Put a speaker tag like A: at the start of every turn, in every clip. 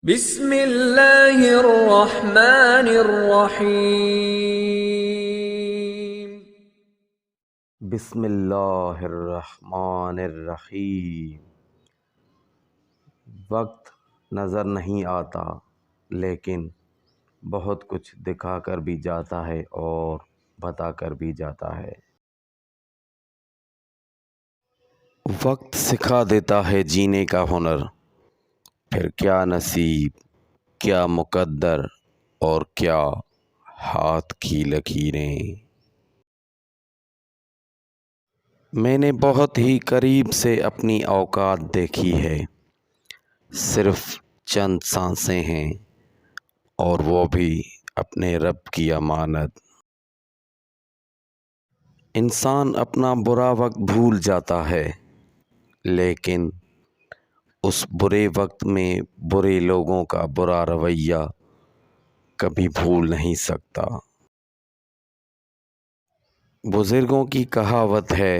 A: بسم اللہ الرحمن الرحیم۔
B: بسم اللہ الرحمن الرحیم۔ وقت نظر نہیں آتا لیکن بہت کچھ دکھا کر بھی جاتا ہے اور بتا کر بھی جاتا ہے۔ وقت سکھا دیتا ہے جینے کا ہنر، پھر کیا نصیب، کیا مقدر اور کیا ہاتھ کی لکیریں۔ میں نے بہت ہی قریب سے اپنی اوقات دیکھی ہے، صرف چند سانسیں ہیں اور وہ بھی اپنے رب کی امانت۔ انسان اپنا برا وقت بھول جاتا ہے لیکن اس برے وقت میں برے لوگوں کا برا رویہ کبھی بھول نہیں سکتا۔ بزرگوں کی کہاوت ہے،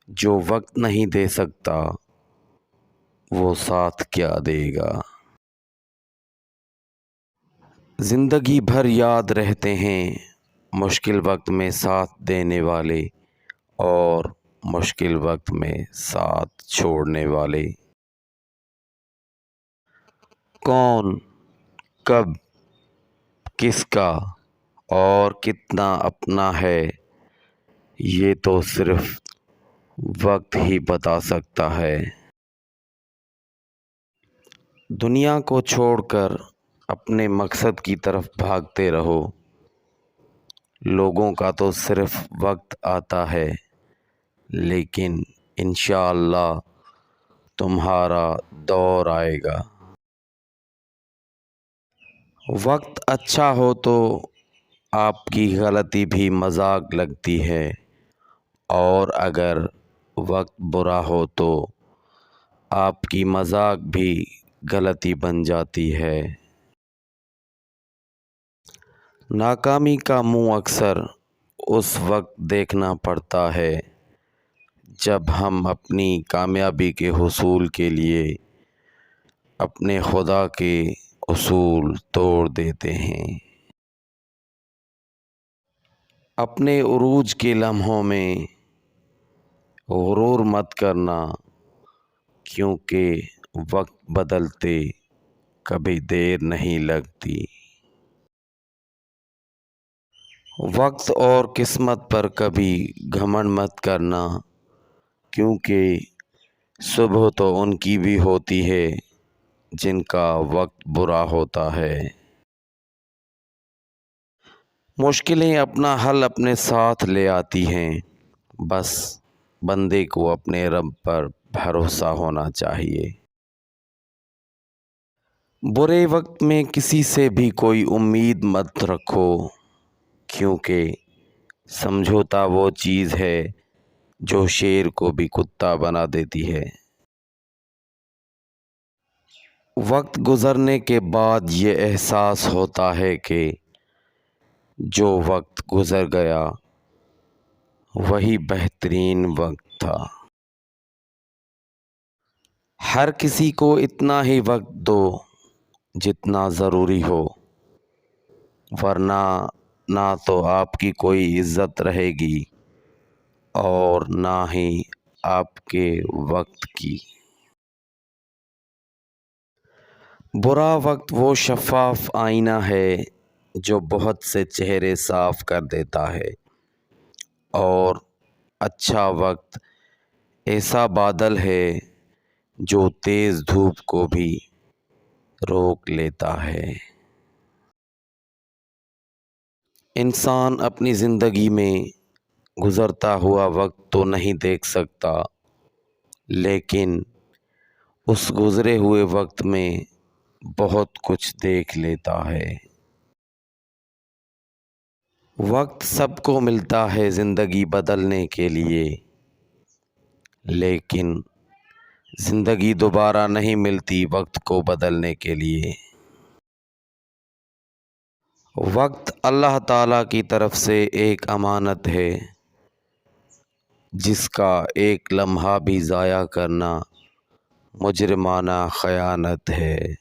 B: جو وقت نہیں دے سکتا وہ ساتھ کیا دے گا۔ زندگی بھر یاد رہتے ہیں مشکل وقت میں ساتھ دینے والے اور مشکل وقت میں ساتھ چھوڑنے والے۔ کون، کب، کس کا اور کتنا اپنا ہے، یہ تو صرف وقت ہی بتا سکتا ہے۔ دنیا کو چھوڑ کر اپنے مقصد کی طرف بھاگتے رہو، لوگوں کا تو صرف وقت آتا ہے لیکن انشاءاللہ تمہارا دور آئے گا۔ وقت اچھا ہو تو آپ کی غلطی بھی مذاق لگتی ہے اور اگر وقت برا ہو تو آپ کی مذاق بھی غلطی بن جاتی ہے۔ ناکامی کا منہ اکثر اس وقت دیکھنا پڑتا ہے جب ہم اپنی کامیابی کے حصول کے لیے اپنے خدا کے اصول توڑ دیتے ہیں۔ اپنے عروج کے لمحوں میں غرور مت کرنا، کیونکہ وقت بدلتے کبھی دیر نہیں لگتی۔ وقت اور قسمت پر کبھی گھمنڈ مت کرنا، کیونکہ صبح تو ان کی بھی ہوتی ہے جن کا وقت برا ہوتا ہے۔ مشکلیں اپنا حل اپنے ساتھ لے آتی ہیں، بس بندے کو اپنے رب پر بھروسہ ہونا چاہیے۔ برے وقت میں کسی سے بھی کوئی امید مت رکھو، کیونکہ سمجھوتا وہ چیز ہے جو شیر کو بھی کتا بنا دیتی ہے۔ وقت گزرنے کے بعد یہ احساس ہوتا ہے کہ جو وقت گزر گیا وہی بہترین وقت تھا۔ ہر کسی کو اتنا ہی وقت دو جتنا ضروری ہو، ورنہ نہ تو آپ کی کوئی عزت رہے گی اور نہ ہی آپ کے وقت کی۔ برا وقت وہ شفاف آئینہ ہے جو بہت سے چہرے صاف کر دیتا ہے، اور اچھا وقت ایسا بادل ہے جو تیز دھوپ کو بھی روک لیتا ہے۔ انسان اپنی زندگی میں گزرتا ہوا وقت تو نہیں دیکھ سکتا، لیکن اس گزرے ہوئے وقت میں بہت کچھ دیکھ لیتا ہے۔ وقت سب کو ملتا ہے زندگی بدلنے کے لیے، لیکن زندگی دوبارہ نہیں ملتی وقت کو بدلنے کے لیے۔ وقت اللہ تعالیٰ کی طرف سے ایک امانت ہے جس کا ایک لمحہ بھی ضائع کرنا مجرمانہ خیانت ہے۔